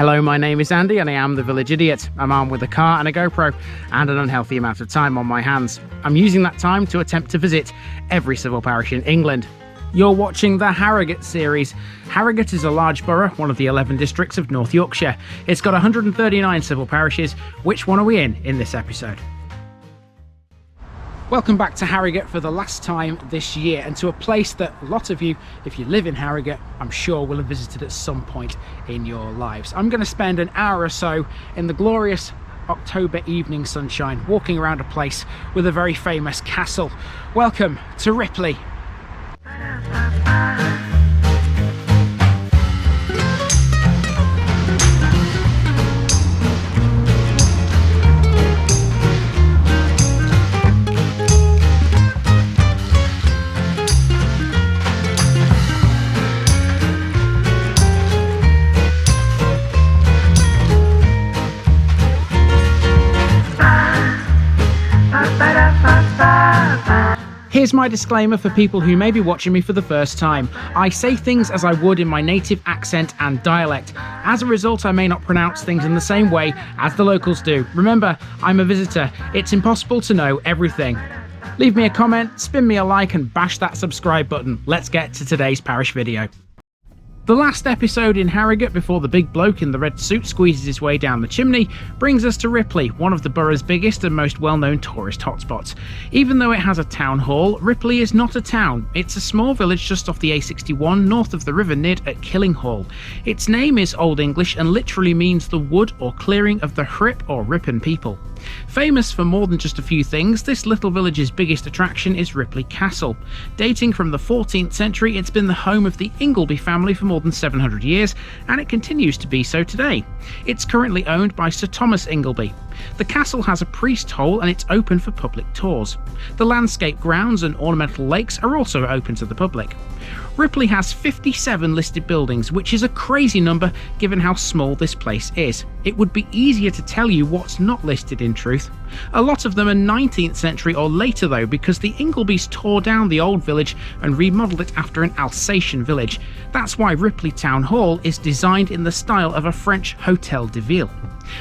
Hello, my name is Andy and I am the Village Idiot. I'm armed with a car and a GoPro and an unhealthy amount of time on my hands. I'm using that time to attempt to visit every civil parish in England. You're watching the Harrogate series. Harrogate is a large borough, one of the 11 districts of North Yorkshire. It's got 139 civil parishes. Which one are we in this episode? Welcome back to Harrogate for the last time this year, and to a place that a lot of you, if you live in Harrogate, I'm sure will have visited at some point in your lives. I'm going to spend an hour or so in the glorious October evening sunshine walking around a place with a very famous castle. Welcome to Ripley. Here's my disclaimer for people who may be watching me for the first time. I say things as I would in my native accent and dialect. As a result, I may not pronounce things in the same way as the locals do. Remember, I'm a visitor. It's impossible to know everything. Leave me a comment, spin me a like and bash that subscribe button. Let's get to today's parish video. The last episode in Harrogate before the big bloke in the red suit squeezes his way down the chimney brings us to Ripley, one of the borough's biggest and most well-known tourist hotspots. Even though it has a town hall, Ripley is not a town. It's a small village just off the A61 north of the River Nidd at Killinghall. Its name is Old English and literally means the wood or clearing of the Hyrpe or Ripon people. Famous for more than just a few things, this little village's biggest attraction is Ripley Castle. Dating from the 14th century, it's been the home of the Ingilby family for more than 700 years, and it continues to be so today. It's currently owned by Sir Thomas Ingilby. The castle has a priest hole and it's open for public tours. The landscape grounds and ornamental lakes are also open to the public. Ripley has 57 listed buildings, which is a crazy number given how small this place is. It would be easier to tell you what's not listed in truth. A lot of them are 19th century or later though, because the Ingilbys tore down the old village and remodelled it after an Alsatian village. That's why Ripley Town Hall is designed in the style of a French Hôtel de Ville.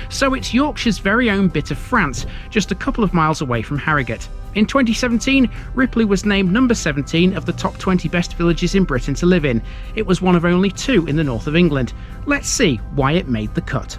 So it's Yorkshire's very own bit of France, just a couple of miles away from Harrogate. In 2017, Ripley was named number 17 of the top 20 best villages in Britain to live in. It was one of only 2 in the north of England. Let's see why it made the cut.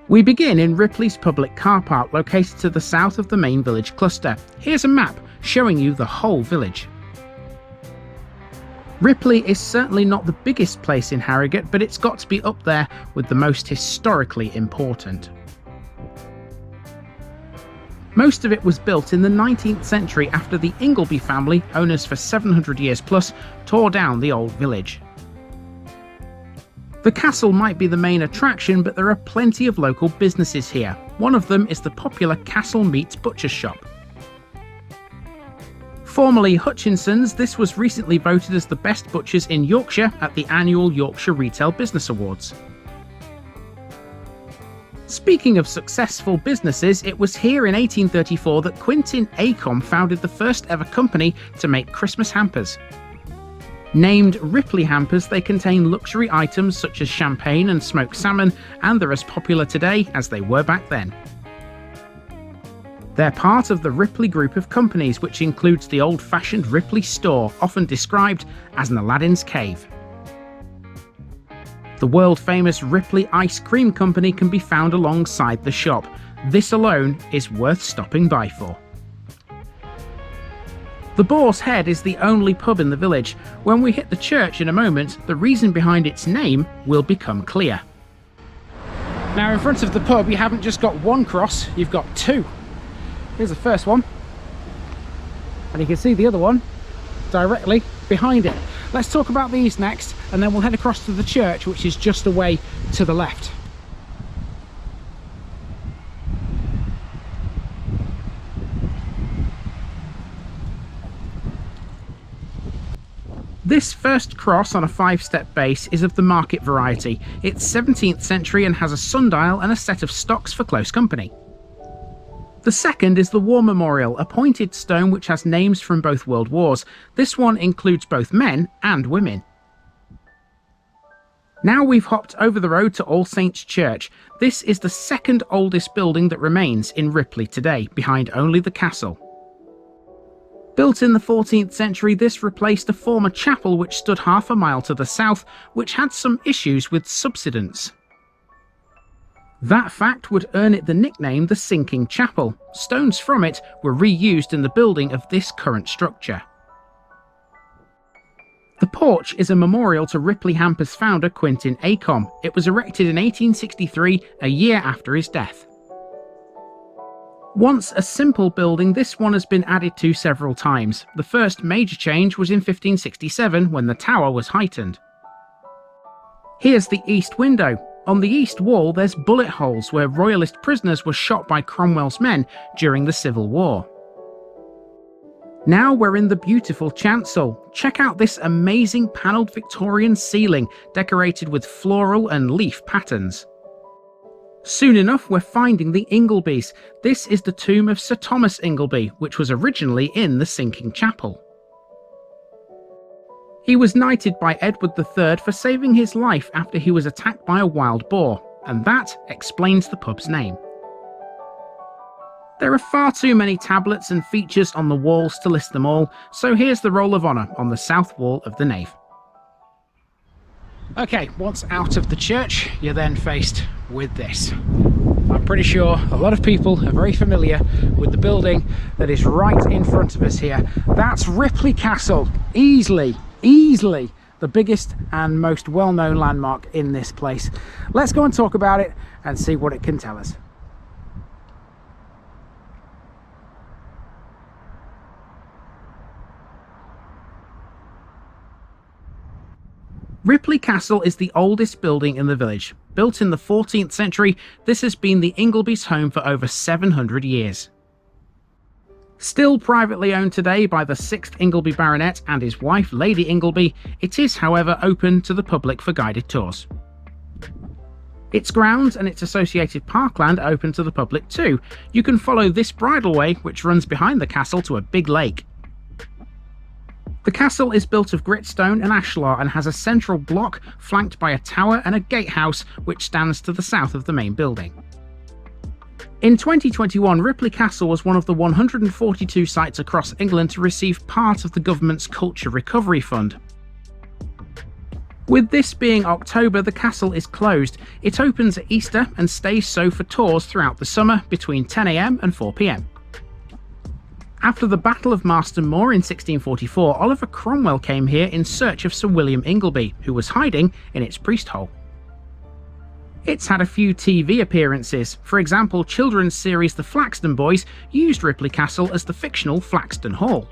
We begin in Ripley's public car park located to the south of the main village cluster. Here's a map showing you the whole village. Ripley is certainly not the biggest place in Harrogate, but it's got to be up there with the most historically important. Most of it was built in the 19th century after the Ingilby family, owners for 700 years plus, tore down the old village. The castle might be the main attraction, but there are plenty of local businesses here. One of them is the popular Castle Meats Butcher's Shop. Formerly Hutchinson's, this was recently voted as the best butchers in Yorkshire at the annual Yorkshire Retail Business Awards. Speaking of successful businesses, it was here in 1834 that Quintin Acomb founded the first ever company to make Christmas hampers. Named Ripley Hampers, they contain luxury items such as champagne and smoked salmon, and they're as popular today as they were back then. They're part of the Ripley group of companies, which includes the old-fashioned Ripley store, often described as an Aladdin's cave. The world-famous Ripley Ice Cream Company can be found alongside the shop. This alone is worth stopping by for. The Boar's Head is the only pub in the village. When we hit the church in a moment, the reason behind its name will become clear. Now in front of the pub you haven't just got one cross, you've got two. Here's the first one, and you can see the other one directly behind it. Let's talk about these next, and then we'll head across to the church, which is just away to the left. This first cross on a 5-step base is of the market variety. It's 17th century and has a sundial and a set of stocks for close company. The second is the War Memorial, a pointed stone which has names from both world wars. This one includes both men and women. Now we've hopped over the road to All Saints Church. This is the second oldest building that remains in Ripley today, behind only the castle. Built in the 14th century, this replaced a former chapel which stood half a mile to the south, which had some issues with subsidence. That fact would earn it the nickname the Sinking Chapel. Stones from it were reused in the building of this current structure. The porch is a memorial to Ripley Hampers founder Quintin Acomb. It was erected in 1863, a year after his death. Once a simple building, this one has been added to several times. The first major change was in 1567 when the tower was heightened. Here's the east window. On the east wall there's bullet holes where royalist prisoners were shot by Cromwell's men during the Civil War. Now we're in the beautiful chancel. Check out this amazing panelled Victorian ceiling decorated with floral and leaf patterns. Soon enough we're finding the Ingilbys. This is the tomb of Sir Thomas Ingilby, which was originally in the Sinking Chapel. He was knighted by Edward III for saving his life after he was attacked by a wild boar, and that explains the pub's name. There are far too many tablets and features on the walls to list them all, so here's the Roll of Honour on the south wall of the nave. Okay, once out of the church, you're then faced with this. I'm pretty sure a lot of people are very familiar with the building that is right in front of us here. That's Ripley Castle, easily the biggest and most well-known landmark in this place. Let's go and talk about it and see what it can tell us. Ripley Castle is the oldest building in the village. Built in the 14th century, this has been the Ingilbys' home for over 700 years. Still privately owned today by the 6th Ingilby Baronet and his wife Lady Ingilby, it is however open to the public for guided tours. Its grounds and its associated parkland are open to the public too. You can follow this bridleway which runs behind the castle to a big lake. The castle is built of gritstone and ashlar and has a central block flanked by a tower and a gatehouse which stands to the south of the main building. In 2021, Ripley Castle was one of the 142 sites across England to receive part of the government's Culture Recovery Fund. With this being October, the castle is closed. It opens at Easter and stays so for tours throughout the summer between 10 AM and 4 PM. After the Battle of Marston Moor in 1644, Oliver Cromwell came here in search of Sir William Ingilby, who was hiding in its priest hole. It's had a few TV appearances. For example, children's series The Flaxton Boys used Ripley Castle as the fictional Flaxton Hall.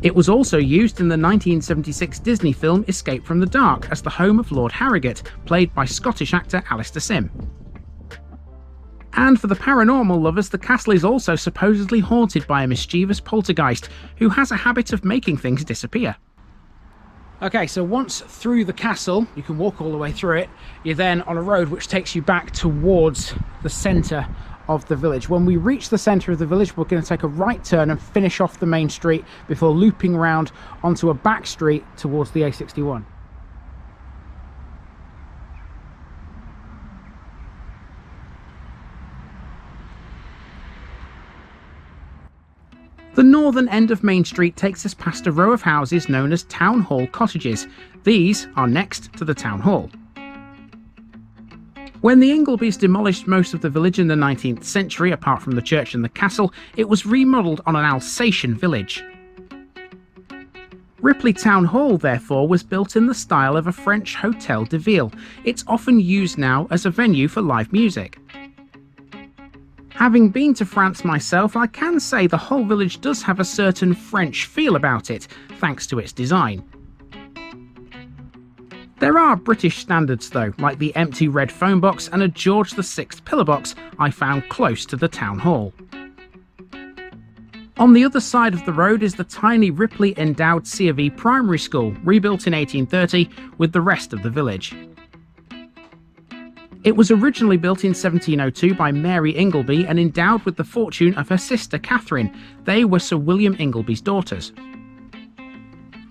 It was also used in the 1976 Disney film Escape from the Dark as the home of Lord Harrogate, played by Scottish actor Alistair Sim. And for the paranormal lovers, the castle is also supposedly haunted by a mischievous poltergeist who has a habit of making things disappear. Okay, so once through the castle, you can walk all the way through it, you're then on a road which takes you back towards the centre of the village. When we reach the centre of the village, we're going to take a right turn and finish off the main street before looping round onto a back street towards the A61. The northern end of Main Street takes us past a row of houses known as Town Hall cottages. These are next to the Town Hall. When the Ingilbys demolished most of the village in the 19th century, apart from the church and the castle, it was remodelled on an Alsatian village. Ripley Town Hall, therefore, was built in the style of a French Hôtel de Ville. It's often used now as a venue for live music. Having been to France myself, I can say the whole village does have a certain French feel about it, thanks to its design. There are British standards though, like the empty red phone box and a George VI pillar box I found close to the town hall. On the other side of the road is the tiny Ripley Endowed C of E primary school, rebuilt in 1830 with the rest of the village. It was originally built in 1702 by Mary Ingilby and endowed with the fortune of her sister Catherine. They were Sir William Ingilby's daughters.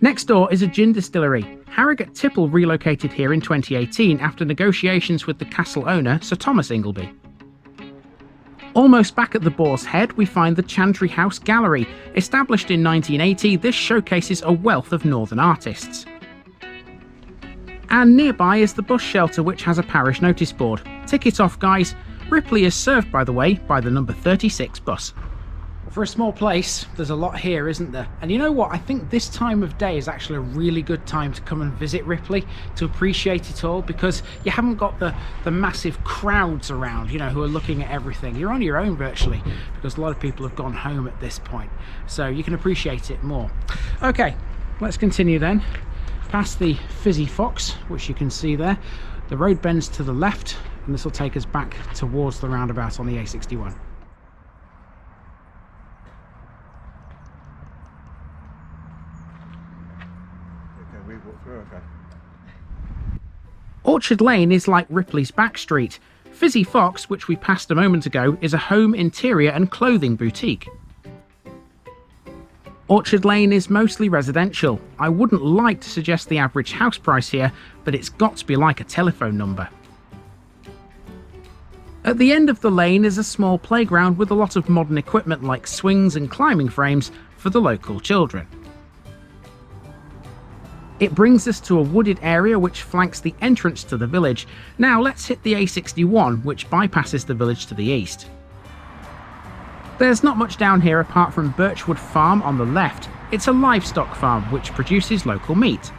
Next door is a gin distillery. Harrogate Tipple relocated here in 2018 after negotiations with the castle owner, Sir Thomas Ingilby. Almost back at the Boar's Head, we find the Chantry House Gallery. Established in 1980, this showcases a wealth of northern artists. And nearby is the bus shelter, which has a parish notice board. Ticket off, guys. Ripley is served, by the way, by the number 36 bus. For a small place, there's a lot here, isn't there? And you know what? I think this time of day is actually a really good time to come and visit Ripley, to appreciate it all, because you haven't got the massive crowds around, you know, who are looking at everything. You're on your own virtually, because a lot of people have gone home at this point. So you can appreciate it more. Okay, let's continue then. Past the Fizzy Fox, which you can see there. The road bends to the left, and this will take us back towards the roundabout on the A61. Orchard Lane is like Ripley's back street. Fizzy Fox, which we passed a moment ago, is a home interior and clothing boutique. Orchard Lane is mostly residential. I wouldn't like to suggest the average house price here, but it's got to be like a telephone number. At the end of the lane is a small playground with a lot of modern equipment like swings and climbing frames for the local children. It brings us to a wooded area which flanks the entrance to the village. Now let's hit the A61, which bypasses the village to the east. There's not much down here apart from Birchwood Farm on the left. It's a livestock farm which produces local meat.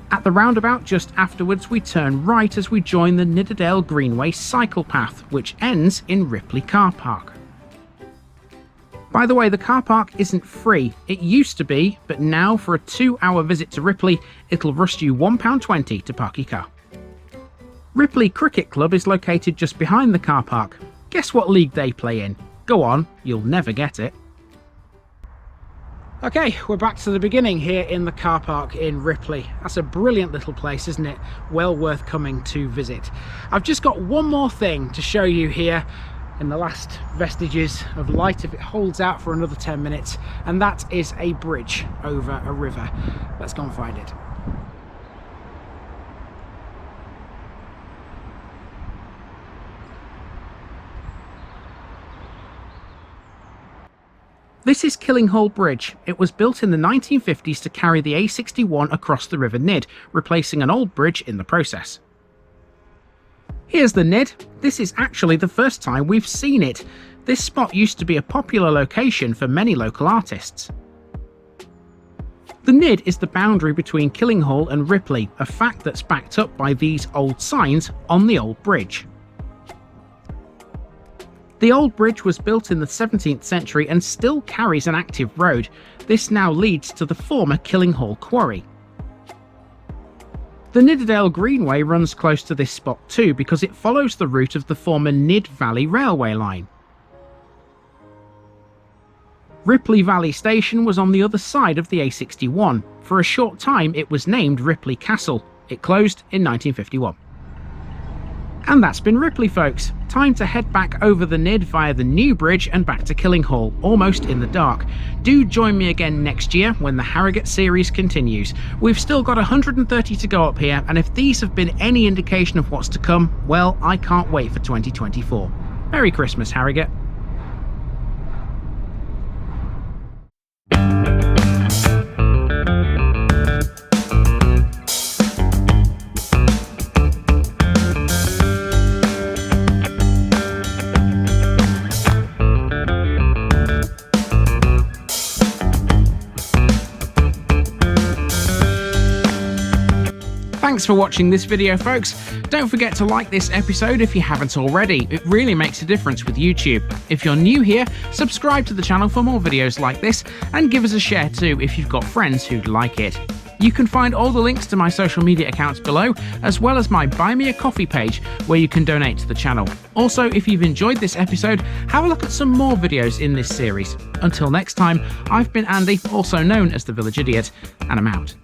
At the roundabout just afterwards, we turn right as we join the Nidderdale Greenway cycle path, which ends in Ripley Car Park. By the way, the car park isn't free. It used to be, but now for a 2-hour visit to Ripley, it'll rust you £1.20 to park your car. Ripley Cricket Club is located just behind the car park. Guess what league they play in? Go on, you'll never get it. Okay, we're back to the beginning here in the car park in Ripley. That's a brilliant little place, isn't it? Well worth coming to visit. I've just got one more thing to show you here in the last vestiges of light, if it holds out for another 10 minutes, and that is a bridge over a river. Let's go and find it. This is Killinghall Bridge. It was built in the 1950s to carry the A61 across the River Nidd, replacing an old bridge in the process. Here's the Nidd. This is actually the first time we've seen it. This spot used to be a popular location for many local artists. The Nidd is the boundary between Killinghall and Ripley, a fact that's backed up by these old signs on the old bridge. The old bridge was built in the 17th century and still carries an active road. This now leads to the former Killinghall quarry. The Nidderdale Greenway runs close to this spot too because it follows the route of the former Nidd Valley railway line. Ripley Valley Station was on the other side of the A61. For a short time it was named Ripley Castle. It closed in 1951. And that's been Ripley, folks. Time to head back over the Nidd via the new bridge and back to Killinghall, almost in the dark. Do join me again next year when the Harrogate series continues. We've still got 130 to go up here, and if these have been any indication of what's to come, well, I can't wait for 2024. Merry Christmas, Harrogate. Thanks for watching this video, folks. Don't forget to like this episode if you haven't already. It really makes a difference with YouTube. If you're new here, subscribe to the channel for more videos like this, and give us a share too if you've got friends who'd like it. You can find all the links to my social media accounts below, as well as my Buy Me a Coffee page where you can donate to the channel. Also, if you've enjoyed this episode, have a look at some more videos in this series. Until next time, I've been Andy, also known as the Village Idiot, and I'm out.